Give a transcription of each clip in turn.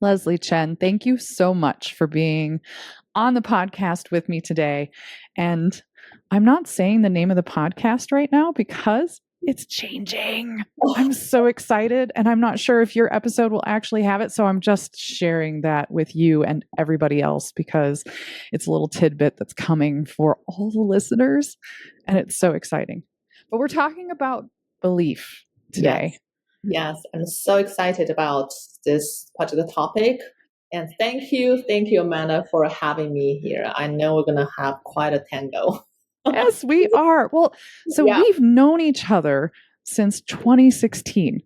Leslie Chen, thank you so much for being on the podcast with me today. And I'm not saying the name of the podcast right now because it's changing. I'm so excited, and I'm not sure if your episode will actually have it. So I'm just sharing that with you and everybody else because it's a little tidbit that's coming for all the listeners. And it's so exciting. But we're talking about belief today. Yes. Yes, I'm so excited about this particular topic. And thank you, Amanda, for having me here. I know we're going to have quite a tango. Yes, we are. Well, so we've known each other since 2016.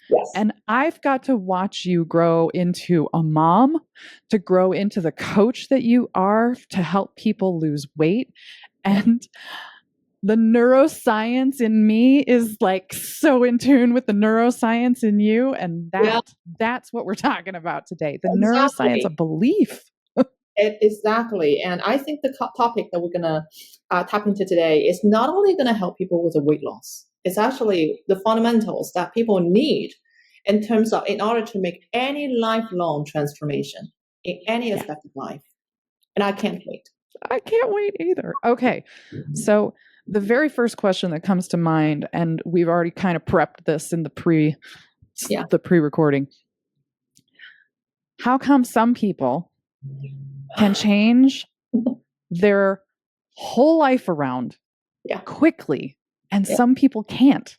Yes. And I've got to watch you grow into a mom, to grow into the coach that you are, to help people lose weight. And the neuroscience in me is like so in tune with the neuroscience in you. And that's what we're talking about today. The neuroscience of belief. Exactly. And I think the topic that we're going to tap into today is not only going to help people with the weight loss, it's actually the fundamentals that people need in order to make any lifelong transformation in any aspect of life. And I can't wait. I can't wait either. Okay. So the very first question that comes to mind, and we've already kind of prepped this in the pre-recording. How come some people can change their whole life around quickly and some people can't?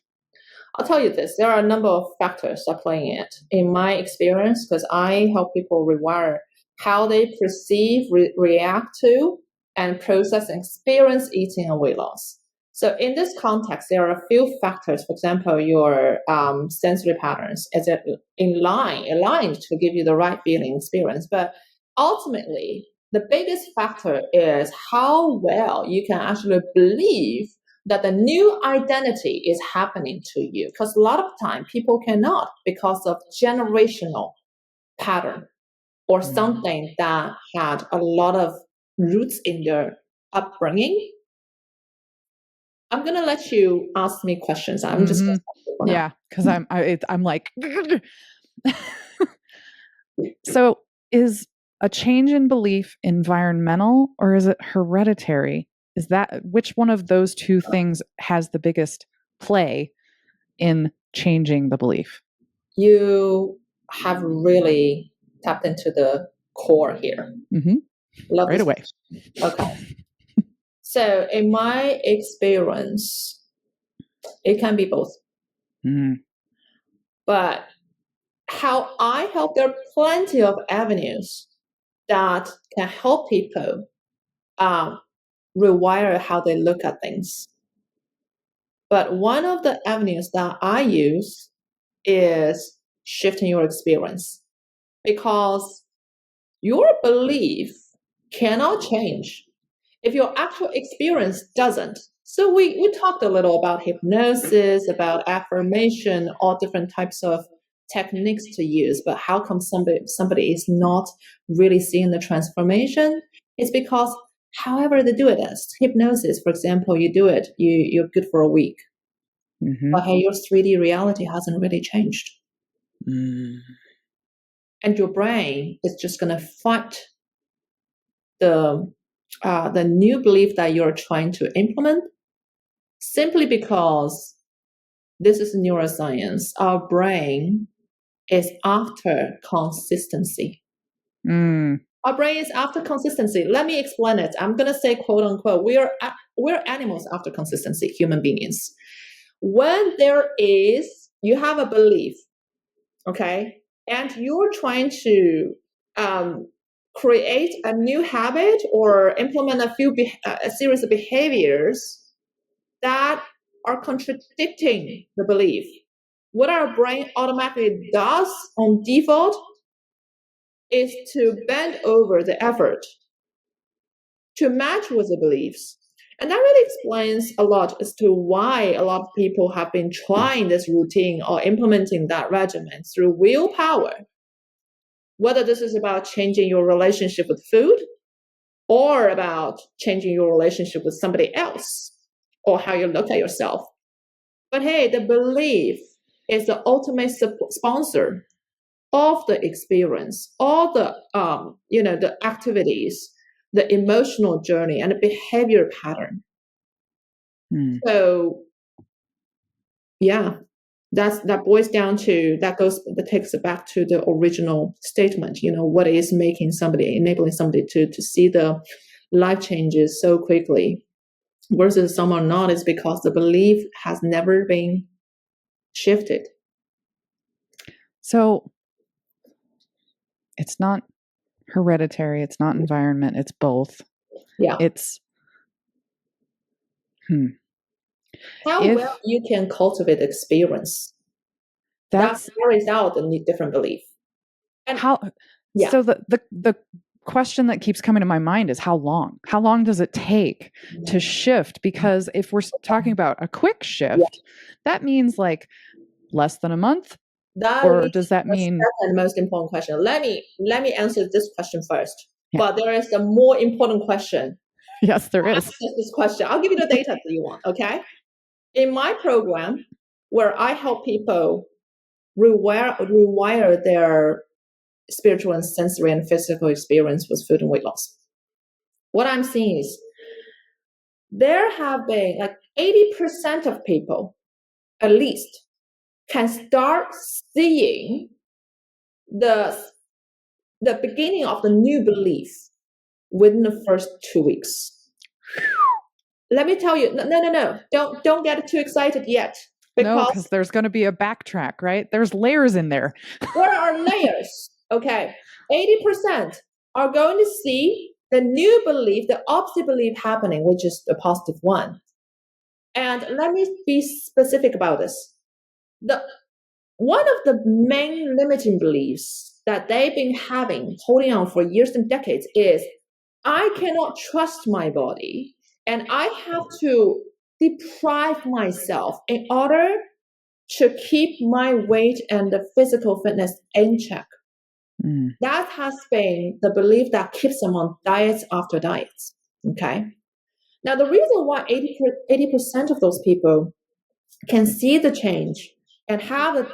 I'll tell you this. There are a number of factors that play in it. In my experience, because I help people rewire how they perceive, react to, and process and experience eating and weight loss. So in this context, there are a few factors. For example, your sensory patterns. Is it aligned to give you the right feeling experience? But ultimately, the biggest factor is how well you can actually believe that the new identity is happening to you. Because a lot of time people cannot because of generational pattern or something that had a lot of roots in their upbringing. I'm gonna let you ask me questions. I'm just gonna because I'm like. So, is a change in belief environmental or is it hereditary? Is that which one of those two things has the biggest play in changing the belief? You have really tapped into the core here. Love right away. Okay. So in my experience, it can be both. But how I help, there are plenty of avenues that can help people rewire how they look at things. But one of the avenues that I use is shifting your experience, because your belief cannot change if your actual experience doesn't. So we talked a little about hypnosis, about affirmation, all different types of techniques to use, but how come somebody is not really seeing the transformation? It's because however they do it, as hypnosis, for example, you do it, you're good for a week. But hey, your 3D reality hasn't really changed. And your brain is just going to fight the new belief that you're trying to implement, simply because this is neuroscience. Our brain is after consistency. Our brain is after consistency. Let me explain it. I'm going to say, quote unquote, we're animals after consistency, human beings. When you have a belief, okay, and you're trying to create a new habit or implement a series of behaviors that are contradicting the belief, what our brain automatically does on default is to bend over the effort to match with the beliefs. And that really explains a lot as to why a lot of people have been trying this routine or implementing that regimen through willpower. Whether this is about changing your relationship with food or about changing your relationship with somebody else or how you look at yourself. But hey, the belief is the ultimate sponsor of the experience, all the the activities, the emotional journey, and the behavior pattern. So yeah, that boils down to that takes it back to the original statement. What is enabling somebody to see the life changes so quickly versus someone not, is because the belief has never been shifted. So it's not hereditary, it's not environment, it's both. Yeah. It's how well you can cultivate experience. That carries out a different belief. And so the question that keeps coming to my mind is how long? How long does it take to shift? Because if we're talking about a quick shift, that means like less than a month. Or does that mean the second most important question? Let me answer this question first. Yeah. But there is a more important question. Yes, there is. This question. I'll give you the data that you want, okay? In my program, where I help people rewire their spiritual and sensory and physical experience with food and weight loss, what I'm seeing is there have been like 80% of people, at least, can start seeing the beginning of the new belief within the first 2 weeks. Let me tell you, no, don't get too excited yet. Because there's going to be a backtrack, right? There's layers in there. There are layers. Okay, 80% are going to see the new belief, the opposite belief happening, which is the positive one. And let me be specific about this. One of the main limiting beliefs that they've been holding on for years and decades, is I cannot trust my body, and I have to deprive myself in order to keep my weight and the physical fitness in check. That has been the belief that keeps them on diets after diets. Okay. Now, the reason why 80% of those people can see the change and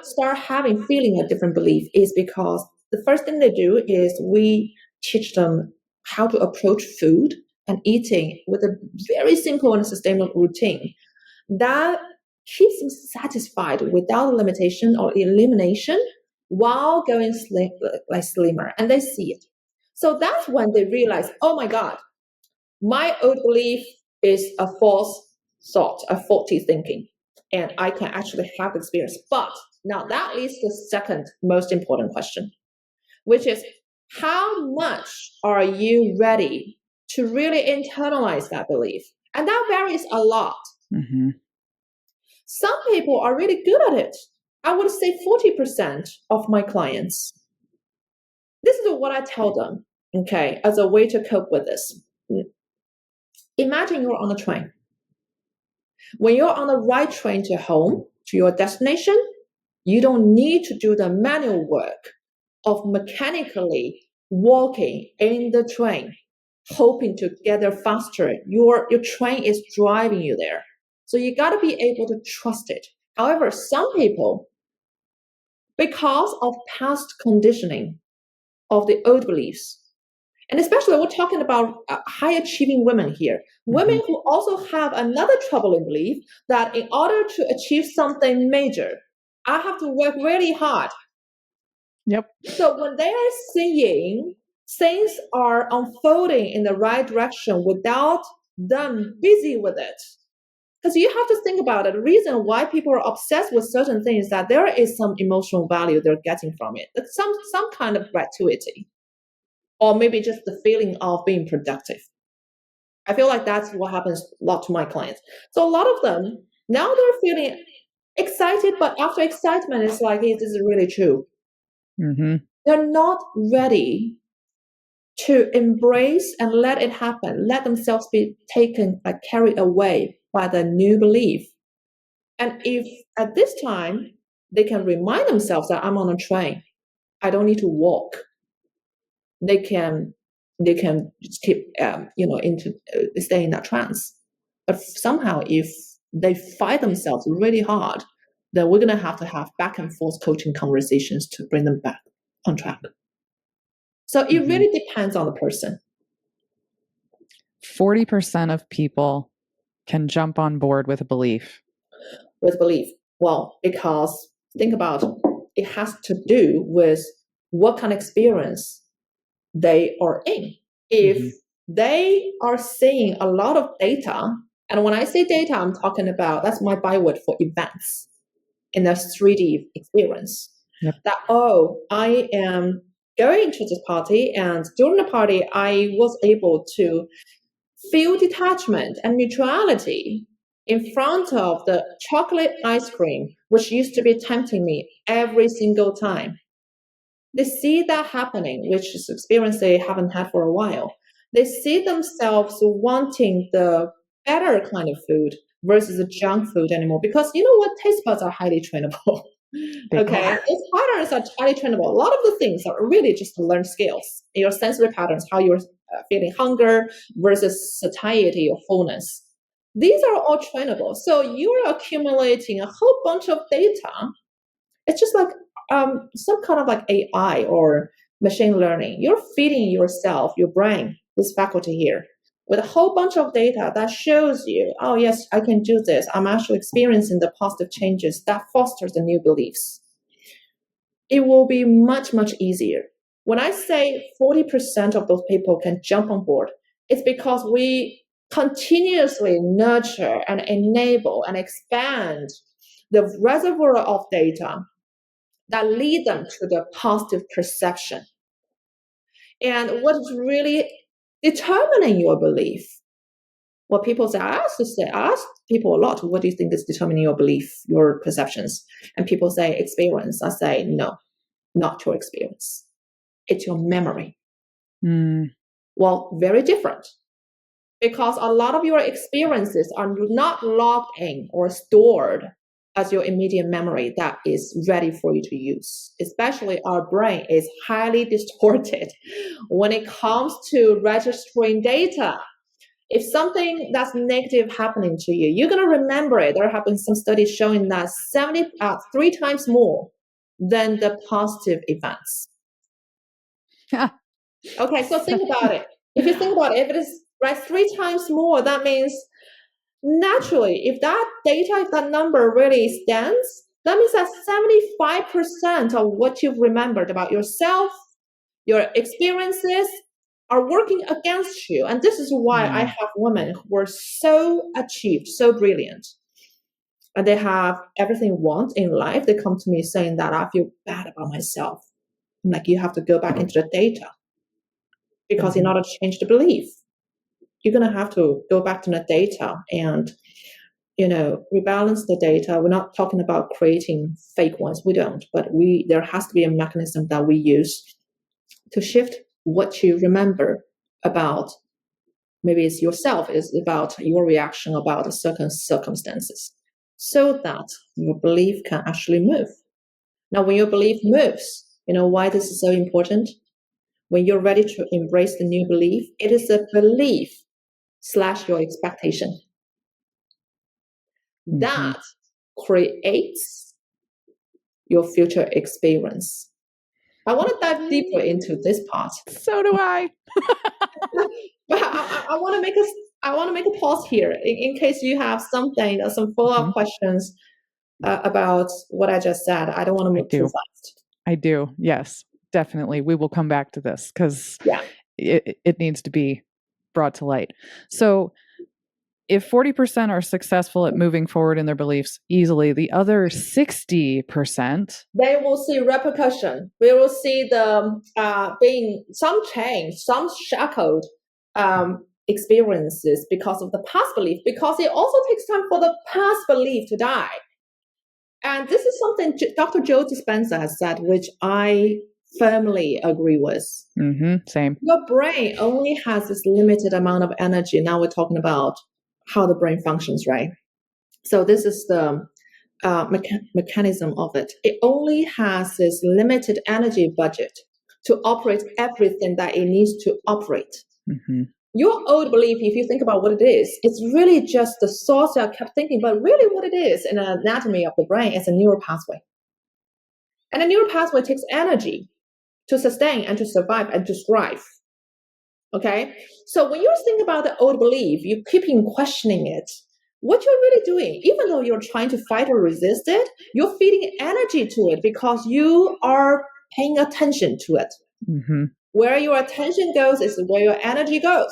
start feeling a different belief is because the first thing they do is we teach them how to approach food and eating with a very simple and sustainable routine that keeps them satisfied without limitation or elimination while going slimmer, and they see it. So that's when they realize, oh my God, my old belief is a false thought, a faulty thinking, and I can actually have the experience. But now that leads to the second most important question, which is how much are you ready to really internalize that belief? And that varies a lot. Mm-hmm. Some people are really good at it. I would say 40% of my clients. This is what I tell them, okay, as a way to cope with this. Imagine you're on a train. When you're on the right train to home, to your destination, you don't need to do the manual work of mechanically walking in the train, hoping to get there faster. Your train is driving you there. So you got to be able to trust it. However, some people, because of past conditioning of the old beliefs, and especially we're talking about high achieving women here, women who also have another troubling belief that in order to achieve something major, I have to work really hard. Yep. So when they are seeing things are unfolding in the right direction without them busy with it, because you have to think about it. The reason why people are obsessed with certain things is that there is some emotional value they're getting from it. It's some kind of gratuity, or maybe just the feeling of being productive. I feel like that's what happens a lot to my clients. So a lot of them, now they're feeling excited, but after excitement, it's like, hey, this is really true. Mm-hmm. They're not ready to embrace and let it happen, let themselves be taken, carried away by the new belief. And if at this time they can remind themselves that I'm on a train, I don't need to walk, they can just keep stay in that trance. But somehow, if they fight themselves really hard, then we're going to have back and forth coaching conversations to bring them back. on track. So it really depends on the person. 40% of people can jump on board with a belief. With belief. Well, because think about it. It has to do with what kind of experience they are in. If they are seeing a lot of data, and when I say data, I'm talking about, that's my byword for events in a 3D experience. Yep. That, oh, I am going to this party, and during the party, I was able to feel detachment and neutrality in front of the chocolate ice cream, which used to be tempting me every single time. They see that happening, which is experience they haven't had for a while. They see themselves wanting the better kind of food versus the junk food anymore, because you know what? Taste buds are highly trainable. Okay, those patterns are highly trainable. A lot of the things are really just learned skills. Your sensory patterns, how you're feeling hunger versus satiety or fullness. These are all trainable. So you're accumulating a whole bunch of data. It's just like some kind of like AI or machine learning. You're feeding yourself, your brain, this faculty here, with a whole bunch of data that shows you, oh, yes, I can do this. I'm actually experiencing the positive changes that fosters the new beliefs. It will be much, much easier. When I say 40% of those people can jump on board, it's because we continuously nurture and enable and expand the reservoir of data that lead them to the positive perception. And what is really determining your belief? What people say, I ask people a lot, what do you think is determining your belief, your perceptions? And people say experience. I say, no, not your experience. It's your memory. Well, very different. Because a lot of your experiences are not logged in or stored as your immediate memory that is ready for you to use. Especially our brain is highly distorted when it comes to registering data. If something that's negative happening to you, you're going to remember it. There have been some studies showing that 3 times more than the positive events. Okay, so think about it. If you think about it, if it is right 3 times more, that means naturally, if that data, if that number really stands, that means that 75% of what you've remembered about yourself, your experiences, are working against you. And this is why I have women who are so achieved, so brilliant, and they have everything they want in life. They come to me saying that I feel bad about myself. I'm like, you have to go back into the data, because in order to change the belief, you're going to have to go back to the data and, rebalance the data. We're not talking about creating fake ones. We don't, but there has to be a mechanism that we use to shift what you remember about, maybe it's yourself, it's about your reaction about certain circumstances, so that your belief can actually move. Now, when your belief moves, you know why this is so important? When you're ready to embrace the new belief, it is a belief / your expectation that creates your future experience. I want to dive deeper into this part. So do I. But I want to make a pause here in case you have something, some follow-up questions about what I just said. I don't want to move too fast. I do. Yes, definitely. We will come back to this because it needs to be brought to light. So if 40% are successful at moving forward in their beliefs easily, the other 60%, they will see repercussion. We will see the being some change, some shackled experiences because of the past belief, because it also takes time for the past belief to die. And this is something Dr. Joe Dispenza has said, which I firmly agree with. Same. Your brain only has this limited amount of energy. Now we're talking about how the brain functions, right? So this is the mechanism of it. It only has this limited energy budget to operate everything that it needs to operate. Your old belief, if you think about what it is, it's really just the source I kept thinking, but really what it is in the anatomy of the brain is a neural pathway. And a neural pathway takes energy. to sustain and to survive and to thrive. Okay? So when you think about the old belief, you keep in questioning it. What you're really doing, even though you're trying to fight or resist it, you're feeding energy to it because you are paying attention to it. Mm-hmm. Where your attention goes is where your energy goes.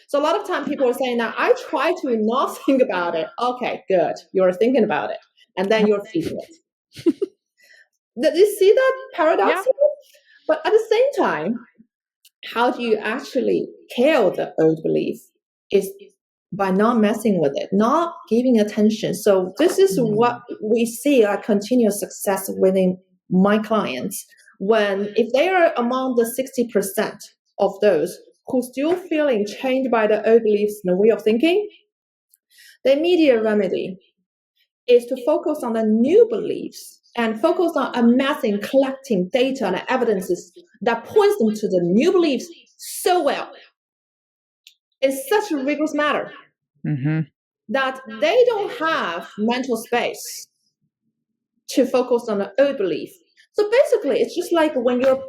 So a lot of time people are saying, now I try to not think about it. Okay, good. You're thinking about it. And then you're feeding it. Did you see that paradox? Yeah. But at the same time, how do you actually kill the old belief is by not messing with it, not giving attention. So this is what we see a continuous success within my clients. When if they are among the 60% of those who still feeling chained by the old beliefs and the way of thinking, the immediate remedy is to focus on the new beliefs and focus on amassing, collecting data and evidences that points them to the new beliefs so well. It's such a rigorous matter that they don't have mental space to focus on the old belief. So basically, it's just like when you're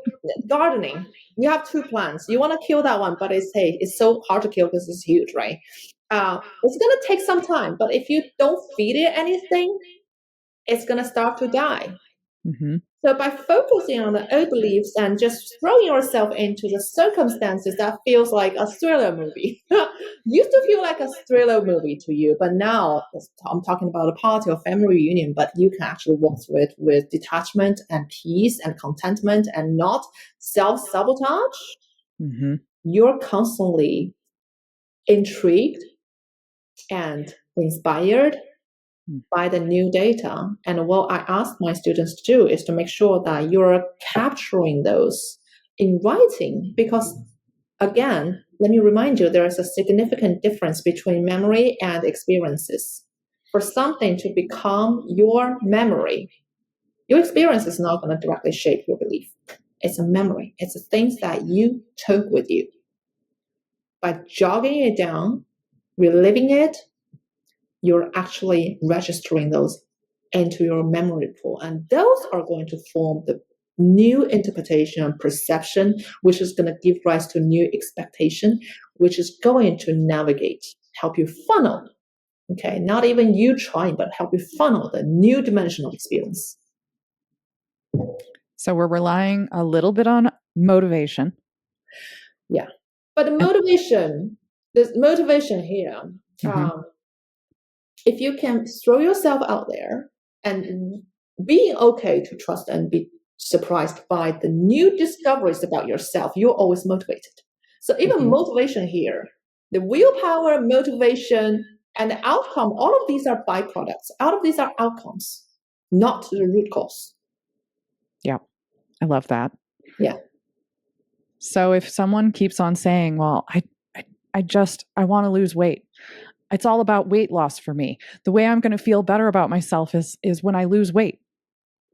gardening, you have 2 plants. You want to kill that one, but it's so hard to kill because it's huge, right? It's going to take some time, but if you don't feed it anything, it's going to start to die. So by focusing on the old beliefs and just throwing yourself into the circumstances that feels like a thriller movie, used to feel like a thriller movie to you, but now I'm talking about a party or family reunion, but you can actually walk through it with detachment and peace and contentment and not self-sabotage. You're constantly intrigued and inspired by the new data. And what I ask my students to do is to make sure that you're capturing those in writing, because again, let me remind you, there is a significant difference between memory and experiences. For something to become your memory, your experience is not going to directly shape your belief. It's a memory. It's the things that you took with you. By jogging it down, reliving it, you're actually registering those into your memory pool. And those are going to form the new interpretation and perception, which is going to give rise to new expectation, which is going to navigate, help you funnel. Okay, not even you trying, but help you funnel the new dimensional experience. So we're relying a little bit on motivation. Yeah. But the motivation here, if you can throw yourself out there and being okay to trust and be surprised by the new discoveries about yourself, you're always motivated. So even motivation here, the willpower, motivation, and the outcome, all of these are byproducts. All of these are outcomes, not the root cause. Yeah, I love that. Yeah. So if someone keeps on saying, well, I want to lose weight. It's all about weight loss for me. The way I'm going to feel better about myself is when I lose weight.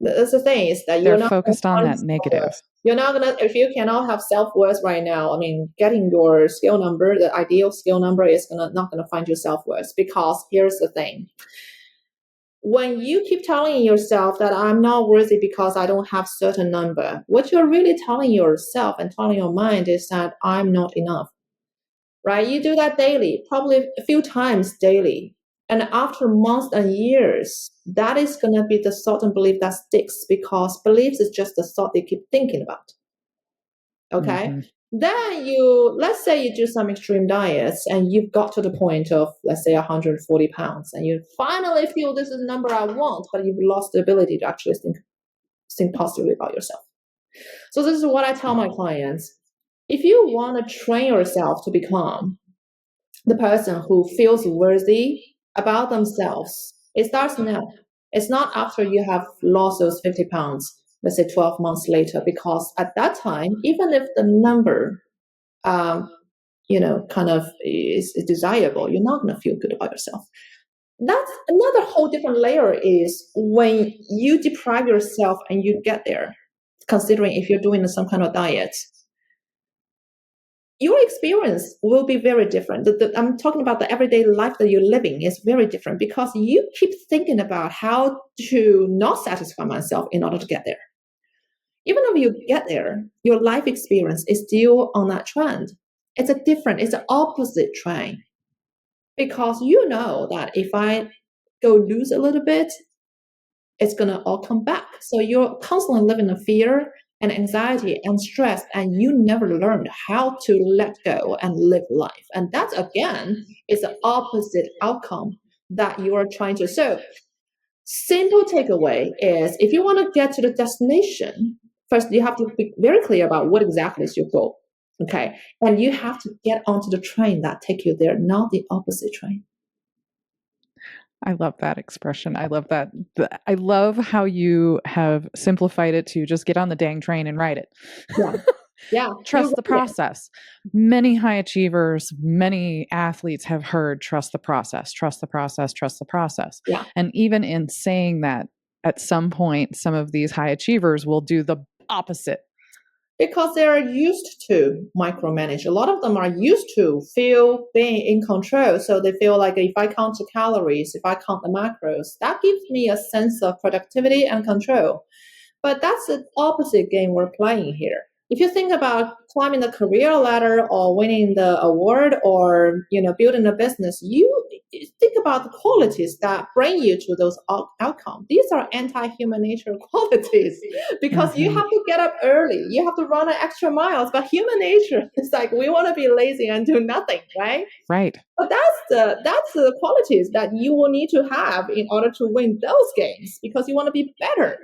That's the thing, is that they're focused on that negative. You're not gonna, if you cannot have self-worth right now, I mean, getting your scale number, the ideal scale number is not gonna find your self-worth, because here's the thing. When you keep telling yourself that I'm not worthy because I don't have certain number, what you're really telling yourself and telling your mind is that I'm not enough, right? You do that daily, probably a few times daily. And after months and years, that is going to be the thought and belief that sticks, because beliefs is just the thought they keep thinking about. Okay? Then let's say you do some extreme diets and you've got to the point of, let's say, 140 pounds, and you finally feel this is the number I want, but you've lost the ability to actually think positively about yourself. So this is what I tell my clients. If you want to train yourself to become the person who feels worthy about themselves, it starts now. It's not after you have lost those 50 pounds, let's say 12 months later, because at that time, even if the number, kind of is desirable, you're not going to feel good about yourself. That's another whole different layer, is when you deprive yourself and you get there, considering if you're doing some kind of diet, your experience will be very different. I'm talking about the everyday life that you're living is very different, because you keep thinking about how to not satisfy myself in order to get there. Even if you get there, your life experience is still on that trend. It's an opposite trend. Because you know that if I go lose a little bit, it's going to all come back. So you're constantly living in fear and anxiety and stress, and you never learned how to let go and live life. And that, again, is the opposite outcome that you are trying to. So simple takeaway is, if you want to get to the destination, first you have to be very clear about what exactly is your goal. Okay. And you have to get onto the train that take you there, not the opposite train. I love that expression. I love that. I love how you have simplified it to just get on the dang train and ride it. Yeah. Yeah. Trust the process. Many high achievers, many athletes have heard trust the process, trust the process, trust the process. Yeah. And even in saying that, at some point, some of these high achievers will do the opposite. Because they're used to micromanage. A lot of them are used to feel being in control. So they feel like, if I count the calories, if I count the macros, that gives me a sense of productivity and control. But that's the opposite game we're playing here. If you think about climbing the career ladder or winning the award or building a business, you think about the qualities that bring you to those outcomes. These are anti-human nature qualities, because you have to get up early, you have to run an extra miles. But human nature is like, we want to be lazy and do nothing, right? Right. But that's the qualities that you will need to have in order to win those games, because you want to be better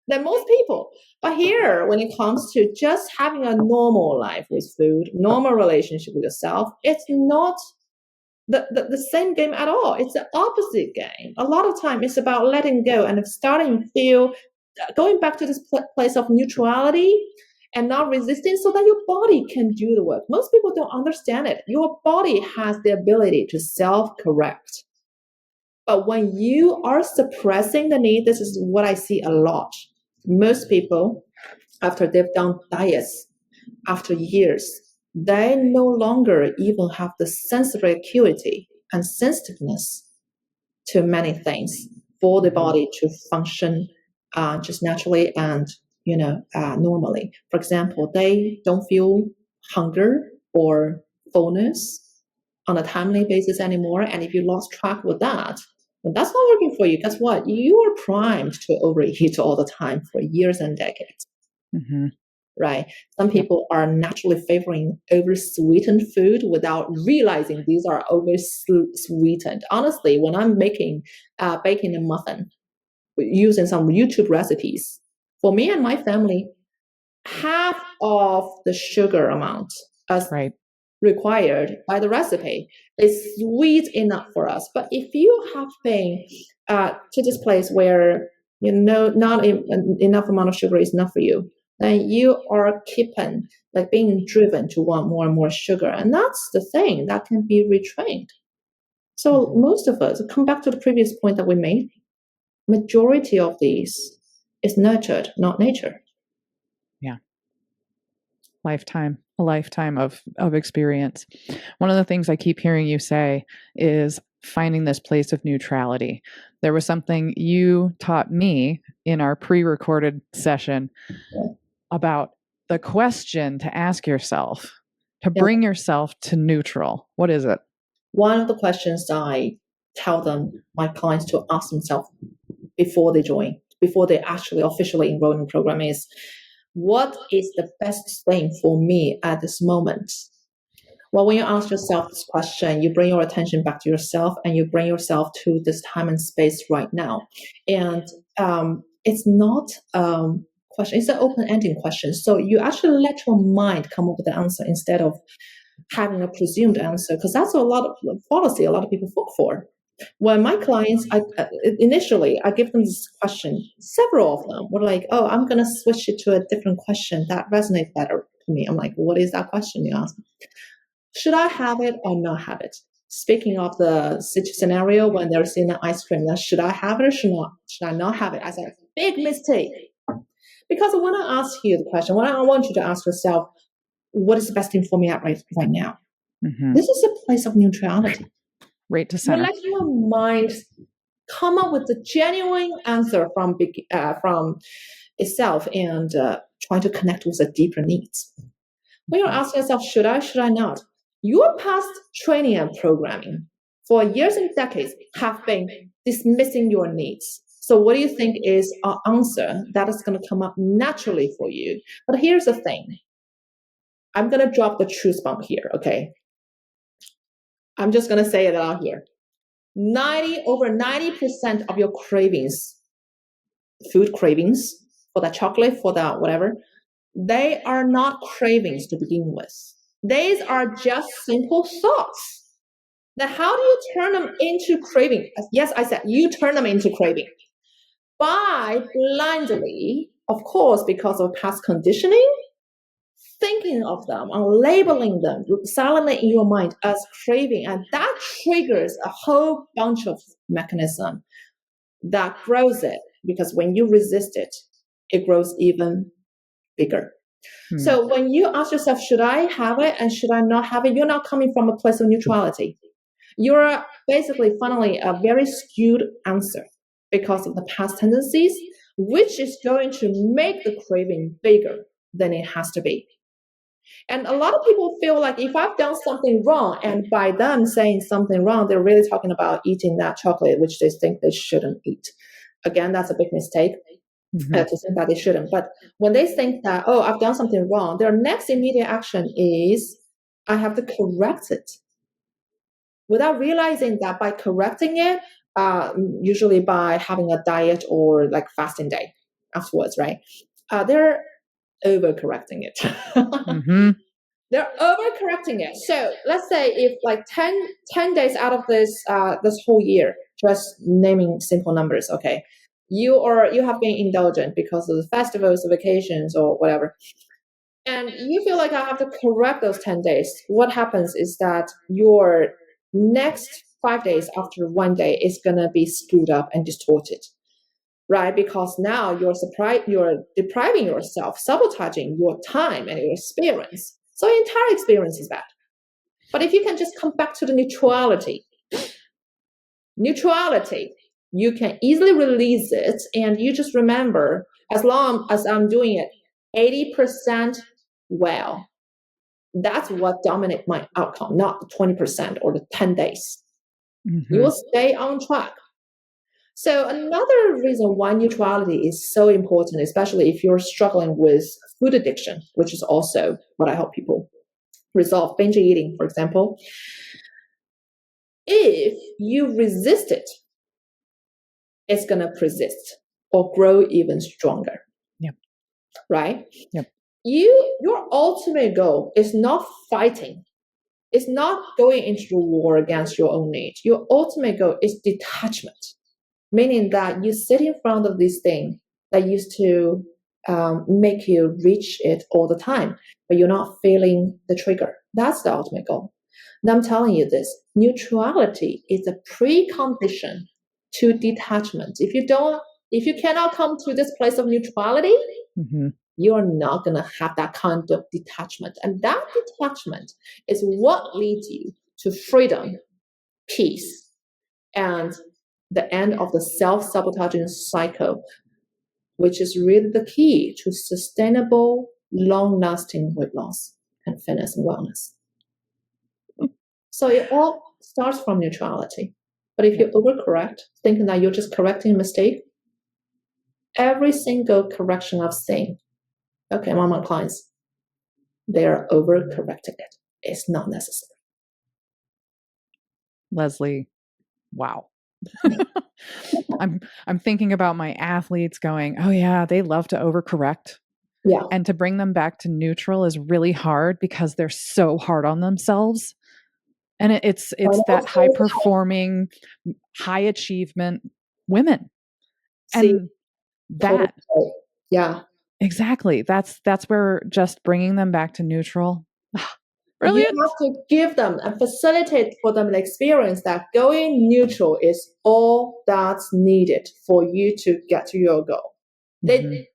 than most people. But here, when it comes to just having a normal life with food, normal relationship with yourself, it's not the same game at all. It's the opposite game. A lot of time it's about letting go and going back to this place of neutrality and not resisting, so that your body can do the work. Most people don't understand it. Your body has the ability to self-correct. But when you are suppressing the need, this is what I see a lot. Most people, after they've done diets, after years, they no longer even have the sensory acuity and sensitiveness to many things for the body to function just naturally and normally. For example, they don't feel hunger or fullness on a timely basis anymore. And if you lost track with that, when that's not working for you, guess what? You are primed to overeat all the time for years and decades. Mm-hmm. Right? Some people are naturally favoring over-sweetened food without realizing these are over-sweetened. Honestly, when I'm baking a muffin using some YouTube recipes, for me and my family, half of the sugar amount as required by the recipe is sweet enough for us. But if you have been to this place where not enough amount of sugar is enough for you, then you are being driven to want more and more sugar. And that's the thing that can be retrained. So most of us, come back to the previous point that we made, majority of these is nurtured, not nature. Yeah. A lifetime of experience. One of the things I keep hearing you say is finding this place of neutrality. There was something you taught me in our pre-recorded session about the question to ask yourself to bring yourself to neutral. What is it? One of the questions I tell my clients to ask themselves before they actually officially enroll in the program is, what is the best thing for me at this moment? Well, when you ask yourself this question, you bring your attention back to yourself and you bring yourself to this time and space right now. And it's not question, it's an open-ended question. So you actually let your mind come up with the answer instead of having a presumed answer, because that's a lot of policy a lot of people look for. When my clients, initially, I give them this question. Several of them were like, oh, I'm going to switch it to a different question that resonates better to me. I'm like, what is that question you ask? Should I have it or not have it? Speaking of the scenario when they're seeing an ice cream, then should I have it or should I not have it? I said, big mistake. Because when I ask you the question, I want you to ask yourself, what is the best thing for me right now? Mm-hmm. This is a place of neutrality. Right to center. You let your mind come up with the genuine answer from itself and trying to connect with the deeper needs. When you're asking yourself, should I not? Your past training and programming for years and decades have been dismissing your needs. So what do you think is an answer that is going to come up naturally for you? But here's the thing. I'm going to drop the truth bomb here, okay? I'm just going to say it out here. Over 90% of your cravings, food cravings, for that chocolate, for that whatever, they are not cravings to begin with. These are just simple thoughts. Now, how do you turn them into craving? Yes, I said you turn them into craving. By blindly, of course, because of past conditioning, thinking of them and labeling them silently in your mind as craving. And that triggers a whole bunch of mechanisms that grows it. Because when you resist it, it grows even bigger. So when you ask yourself, should I have it and should I not have it? You're not coming from a place of neutrality. You're basically funneling a very skewed answer because of the past tendencies, which is going to make the craving bigger than it has to be. And a lot of people feel like if I've done something wrong, and by them saying something wrong, they're really talking about eating that chocolate, which they think they shouldn't eat. Again, that's a big mistake. To think that they shouldn't. But when they think that, oh, I've done something wrong, their next immediate action is, I have to correct it. Without realizing that by correcting it, usually by having a diet or like fasting day afterwards, right? They're overcorrecting it. They're overcorrecting it. So let's say if like 10 days out of this whole year, just naming simple numbers, okay, you have been indulgent because of the festivals, the vacations, or whatever, and you feel like I have to correct those 10 days. What happens is that your next 5 days after one day is gonna be screwed up and distorted, right? Because now you're depriving yourself, sabotaging your time and your experience. So your entire experience is bad. But if you can just come back to the neutrality, you can easily release it, and you just remember, as long as I'm doing it 80% well, that's what dominates my outcome, not the 20% or the 10 days. You will stay on track. So another reason why neutrality is so important, especially if you're struggling with food addiction, which is also what I help people resolve, binge eating, for example. If you resist it, it's going to persist or grow even stronger. Yep. Right? Yep. Your ultimate goal is not fighting. It's not going into the war against your own needs. Your ultimate goal is detachment, meaning that you sit in front of this thing that used to make you reach it all the time, but you're not feeling the trigger. That's the ultimate goal. And I'm telling you this, neutrality is a precondition to detachment. If you cannot come to this place of neutrality, you're not going to have that kind of detachment. And that detachment is what leads you to freedom, peace, and the end of the self-sabotaging cycle, which is really the key to sustainable, long-lasting weight loss and fitness and wellness. So it all starts from neutrality. But if you overcorrect, thinking that you're just correcting a mistake, every single correction I've seen, okay, among my clients, they are overcorrecting it. It's not necessary. Leslie, wow. I'm thinking about my athletes going, oh yeah, they love to overcorrect. Yeah. And to bring them back to neutral is really hard because they're so hard on themselves. And it's that high performing, high achievement women. See, and that, yeah, exactly. That's where just bringing them back to neutral. Brilliant. You have to give them and facilitate for them the experience that going neutral is all that's needed for you to get to your goal. They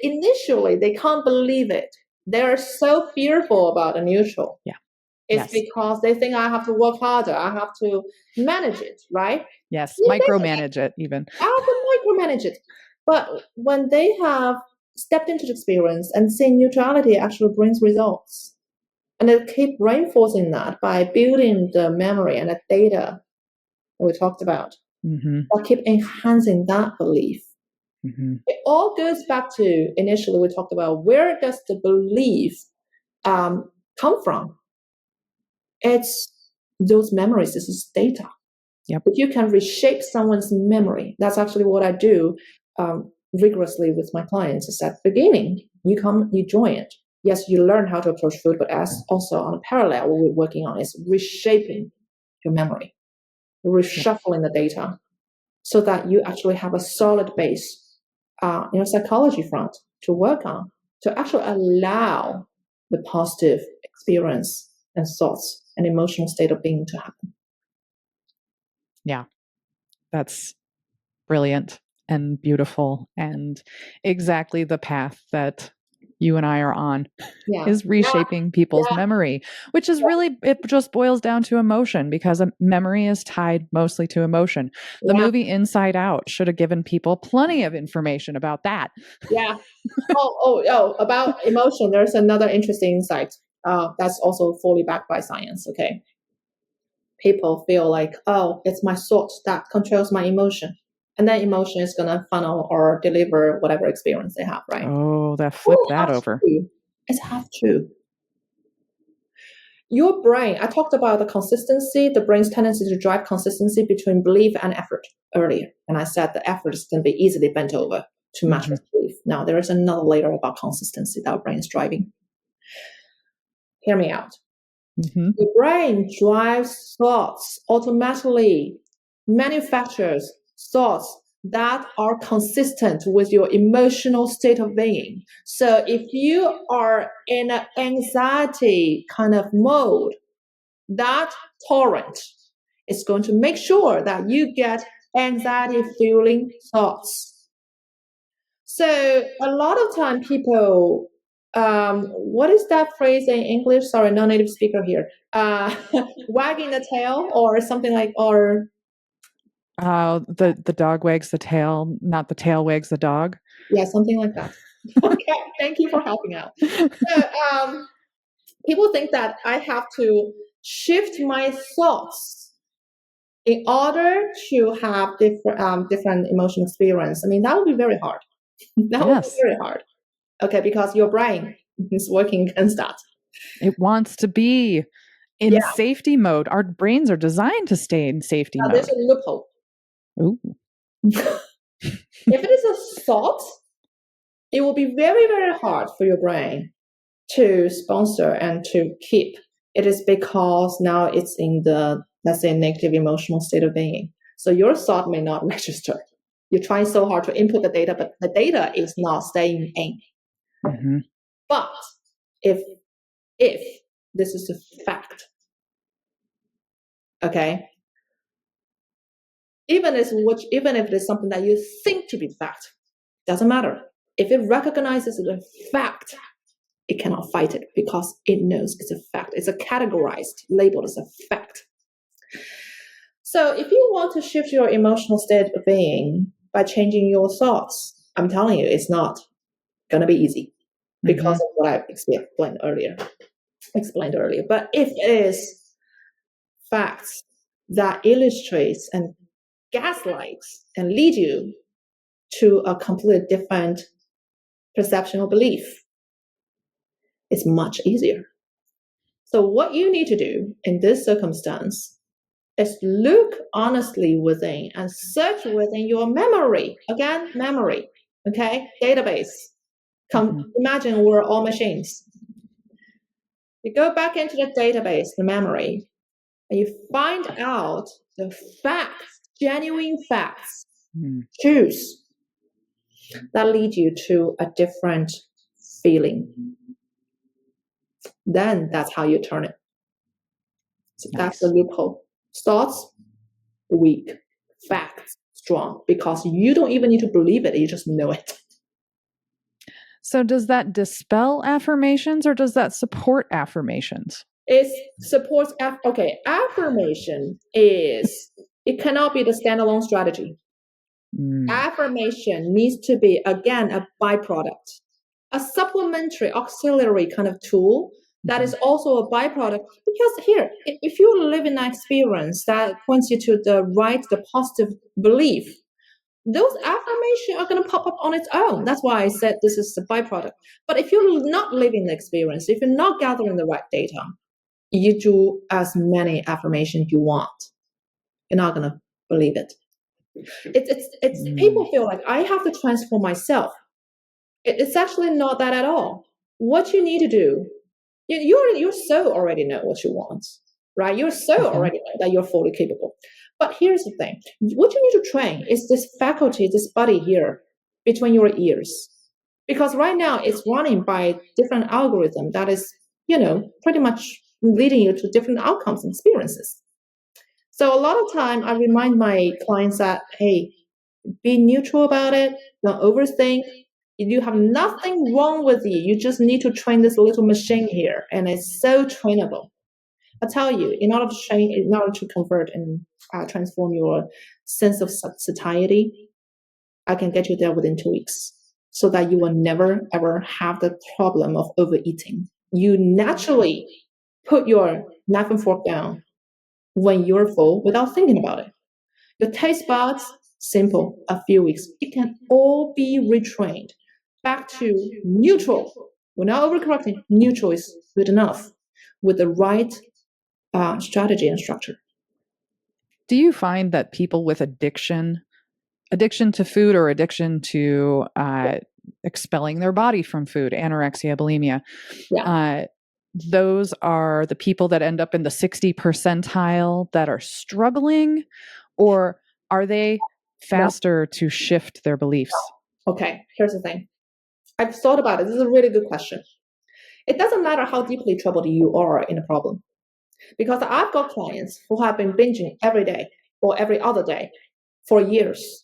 initially, they can't believe it. They're so fearful about a neutral. Yeah. It's because they think I have to work harder. I have to manage it, right? Yes. Micromanage it even. I have to micromanage it. But when they have stepped into the experience and seeing neutrality actually brings results. And they keep reinforcing that by building the memory and the data we talked about. Or keep enhancing that belief. It all goes back to initially we talked about where does the belief come from? It's those memories. This is data. Yep. If you can reshape someone's memory, that's actually what I do rigorously with my clients. Is at the beginning, you come, you join it. Yes, you learn how to approach food, but as also on a parallel, what we're working on is reshaping your memory, reshuffling the data, so that you actually have a solid base, psychology front to work on, to actually allow the positive experience and thoughts and emotional state of being to happen. Yeah, that's brilliant and beautiful and exactly the path that you and I are on. Is reshaping people's memory, which is really, it just boils down to emotion, because a memory is tied mostly to emotion. The movie Inside Out should have given people plenty of information about that. Yeah. About emotion, there's another interesting insight that's also fully backed by science. Okay. People feel like, it's my thought that controls my emotion. And then emotion is going to funnel or deliver whatever experience they have, right? Oh, flip that over. It's half true. Your brain, I talked about the consistency, the brain's tendency to drive consistency between belief and effort earlier. And I said the effort can be easily bent over to match with belief. Now, there is another layer about consistency that our brain is driving. Hear me out. The brain drives thoughts, automatically manufactures thoughts that are consistent with your emotional state of being. So if you are in an anxiety kind of mode, that torrent is going to make sure that you get anxiety-fueling thoughts. So a lot of time people, what is that phrase in English? Sorry, non-native speaker here. Wagging the tail or something like, or the dog wags the tail, not the tail wags the dog. Yeah, something like that. Okay, thank you for helping out. So, people think that I have to shift my thoughts in order to have different emotional experience. I mean, that would be very hard. That would be very hard. Okay, because your brain is working against that. It wants to be in safety mode. Our brains are designed to stay in safety mode. There's a loophole. Ooh. If it is a thought, it will be very, very hard for your brain to sponsor and to keep. It is because now it's in the, let's say, negative emotional state of being. So your thought may not register. You're trying so hard to input the data, but the data is not staying in. But if this is a fact, okay, even if it is something that you think to be fact, doesn't matter. If it recognizes it as a fact, it cannot fight it because it knows it's a fact. It's a categorized, labeled as a fact. So if you want to shift your emotional state of being by changing your thoughts, I'm telling you, it's not going to be easy because of what I explained earlier. But if it is facts that illustrates and gaslights and lead you to a completely different perception or belief, it's much easier. So what you need to do in this circumstance is look honestly within and search within your memory. Again, memory, okay? Database. Imagine we're all machines. You go back into the database, the memory, and you find out the facts, genuine facts, truths that lead you to a different feeling. Then that's how you turn it. So that's the loophole. Thoughts, weak. Facts, strong. Because you don't even need to believe it. You just know it. So does that dispel affirmations or does that support affirmations? It supports, affirmation is, it cannot be the standalone strategy. Affirmation needs to be, again, a byproduct. a supplementary auxiliary kind of tool that is also a byproduct. Because here, if you live in an experience that points you to the positive belief, those affirmations are going to pop up on its own. That's why I said this is a byproduct. But if you're not living the experience, if you're not gathering the right data, you do as many affirmations you want. You're not going to believe it. It's people feel like I have to transform myself. It's actually not that at all. What you need to do, you so already know what you want, right? You're so already know that you're fully capable. But here's the thing. What you need to train is this faculty, this body here between your ears. Because right now it's running by different algorithm that is, pretty much leading you to different outcomes and experiences. So a lot of time I remind my clients that, hey, be neutral about it. Don't overthink. You have nothing wrong with you. You just need to train this little machine here, and it's so trainable. I tell you, in order to convert and transform your sense of satiety, I can get you there within 2 weeks, so that you will never ever have the problem of overeating. You naturally put your knife and fork down when you're full without thinking about it. Your taste buds, simple, a few weeks. It can all be retrained back to neutral. We're not overcorrecting. Neutral is good enough with the right strategy and structure. Do you find that people with addiction to food or addiction to expelling their body from food, anorexia, bulimia, those are the people that end up in the 60 percentile that are struggling, or are they faster to shift their beliefs? Okay, here's the thing. I've thought about it. This is a really good question. It doesn't matter how deeply troubled you are in a problem. Because I've got clients who have been binging every day or every other day for years.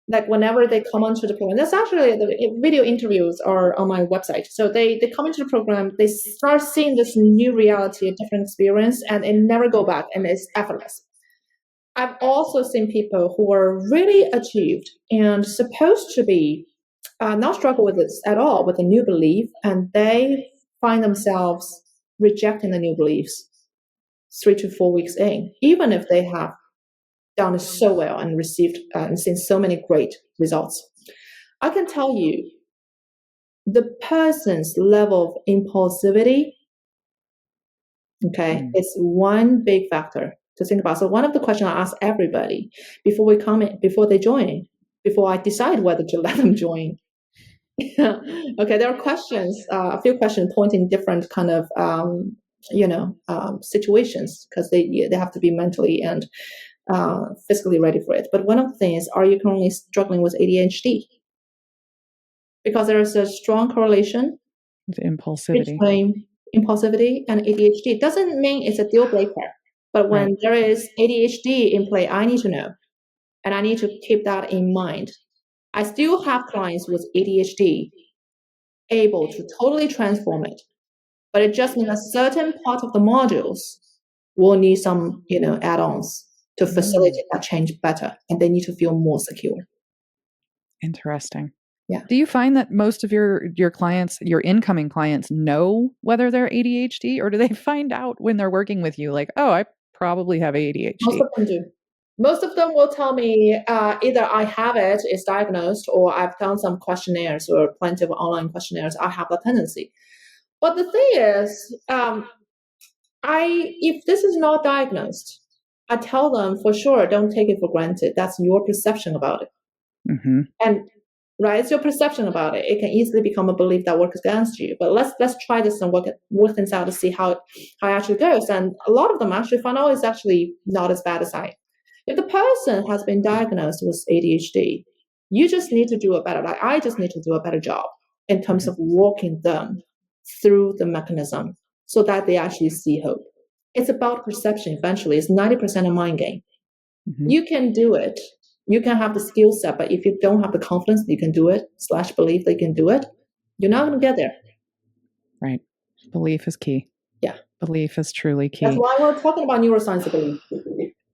Like whenever they come onto the program, that's actually the video interviews are on my website. So they come into the program, they start seeing this new reality, a different experience, and they never go back, and it's effortless. I've also seen people who are really achieved and supposed to be not struggle with this at all, with a new belief, and they find themselves rejecting the new beliefs 3 to 4 weeks in, even if they have done so well and received and seen so many great results. I can tell you the person's level of impulsivity, is one big factor to think about. So one of the questions I ask everybody before they join, before I decide whether to let them join. There are questions, a few questions pointing different kind of situations, because they have to be mentally and physically ready for it. But one of the things, are you currently struggling with ADHD? Because there is a strong correlation with impulsivity between impulsivity and ADHD. It doesn't mean it's a deal breaker, but when there is ADHD in play, I need to know, and I need to keep that in mind. I still have clients with ADHD able to totally transform it, but it just means a certain part of the modules will need some, add-ons to facilitate that change better, and they need to feel more secure. Interesting. Yeah. Do you find that most of your clients, your incoming clients, know whether they're ADHD, or do they find out when they're working with you, like, oh, I probably have ADHD? Most of them do. Most of them will tell me either I have it, it's diagnosed, or I've done some questionnaires or plenty of online questionnaires. I have the tendency. But the thing is, if this is not diagnosed, I tell them for sure, don't take it for granted. That's your perception about it. Mm-hmm. And it's your perception about it. It can easily become a belief that works against you. But let's try this and work things out to see how it actually goes. And a lot of them actually find out it's actually not as bad as if the person has been diagnosed with ADHD, you just need to do a better, I just need to do a better job in terms of walking them through the mechanism so that they actually see hope. It's about perception eventually. It's 90% a mind game. Mm-hmm. You can do it. You can have the skill set, but if you don't have the confidence that you can do it, / believe that you can do it, you're not going to get there. Right. Belief is key. Yeah. Belief is truly key. That's why we're talking about neuroscience of belief.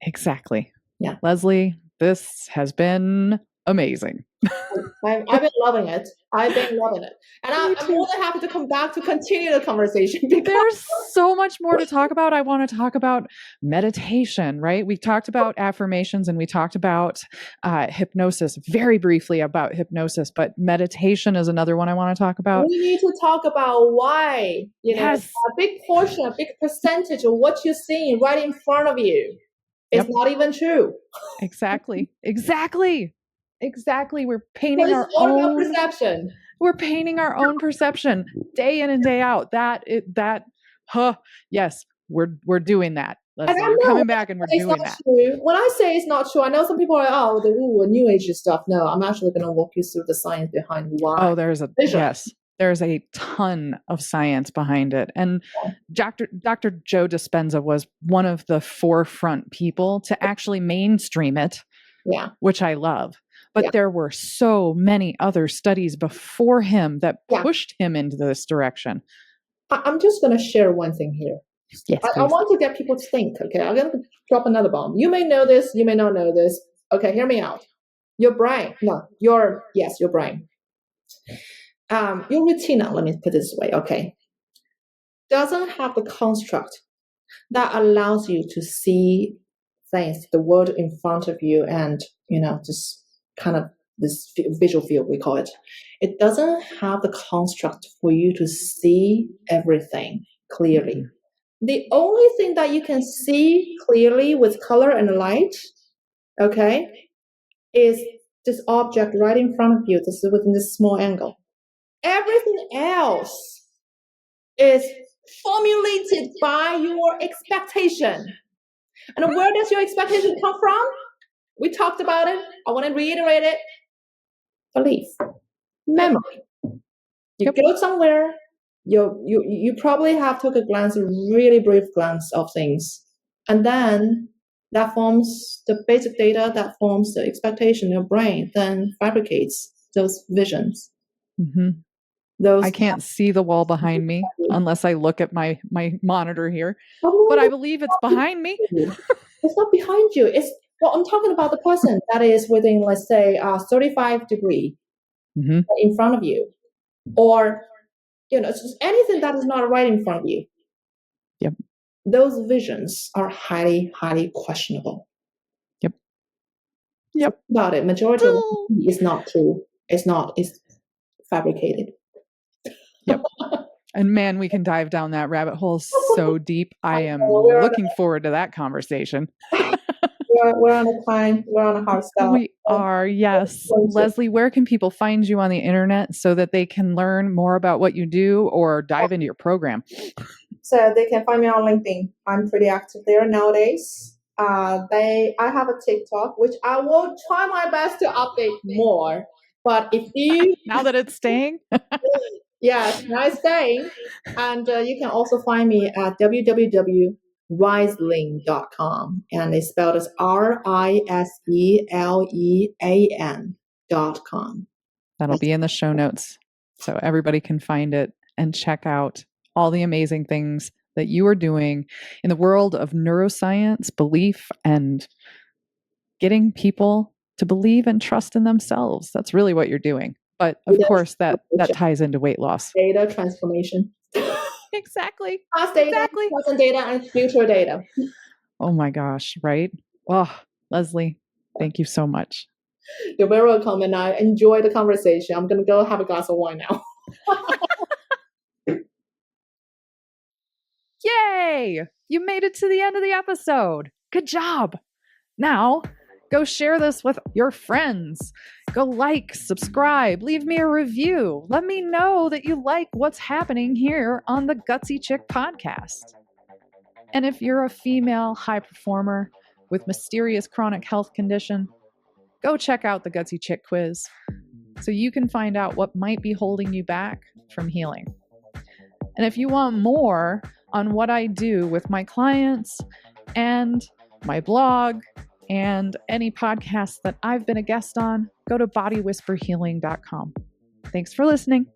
Exactly. Yeah. Leslie, this has been amazing. I've been loving it. I've been loving it. And I'm more than happy to come back to continue the conversation. There's so much more to talk about. I want to talk about meditation, right? We talked about affirmations and we talked about hypnosis, very briefly about hypnosis, but meditation is another one I want to talk about. We need to talk about why, Yes. a big portion, a big percentage of what you're seeing right in front of you is not even true. Exactly. We're painting It's our all about own perception. We're painting our own perception day in and day out. Yes, we're doing that. Leslie, we're coming back and we're doing that. True. When I say it's not true, I know some people are like, the new age stuff. No, I'm actually going to walk you through the science behind why. Oh, there's a ton of science behind it. And Dr. Joe Dispenza was one of the forefront people to actually mainstream it, which I love. But there were so many other studies before him that pushed him into this direction. I'm just going to share one thing here. Yes, I want to get people to think, okay? I'm going to drop another bomb. You may know this, you may not know this. Okay, hear me out. Your brain, your brain. Your retina, let me put it this way, okay, doesn't have the construct that allows you to see things, the world in front of you, and, just kind of this visual field, we call it. It doesn't have the construct for you to see everything clearly. Mm-hmm. The only thing that you can see clearly with color and light, okay, is this object right in front of you. This is within this small angle. Everything else is formulated by your expectation. And where does your expectation come from? We talked about it. I want to reiterate it. Belief, memory. You go somewhere. You probably have took a glance, a really brief glance of things, and then that forms the basic data. That forms the expectation. Your brain then fabricates those visions. Mm-hmm. I can't see the wall behind me unless I look at my monitor here, but I believe it's behind me. It's not behind you. I'm talking about the person that is within, let's say, 35 degree in front of you, or just anything that is not right in front of you. Yep. Those visions are highly, highly questionable. Yep. Think about it. Majority of it is not true. It's fabricated. Yep. And man, we can dive down that rabbit hole so deep. I am looking forward to that conversation. We're on a time. We're on a hard stop. We are, yes. Leslie, where can people find you on the internet so that they can learn more about what you do or dive into your program? So they can find me on LinkedIn. I'm pretty active there nowadays. I have a TikTok, which I will try my best to update more. But if you now that it's staying, yes, now it's staying, and you can also find me at www.rieslean.com, and it's spelled as RISELEAN.com. That'll be in the show notes, so everybody can find it and check out all the amazing things that you are doing in the world of neuroscience, belief, and getting people to believe and trust in themselves. That's really what you're doing. But of course, that ties into weight loss. Data transformation. Exactly. Past data, present data, and future data. Oh my gosh, right? Oh, Leslie, thank you so much. You're very welcome, and I enjoy the conversation. I'm going to go have a glass of wine now. Yay! You made it to the end of the episode. Good job. Now, go share this with your friends. Go like, subscribe, leave me a review. Let me know that you like what's happening here on the Gutsy Chick podcast. And if you're a female high performer with mysterious chronic health condition, go check out the Gutsy Chick Quiz so you can find out what might be holding you back from healing. And if you want more on what I do with my clients and my blog and any podcasts that I've been a guest on, go to bodywhisperhealing.com. Thanks for listening.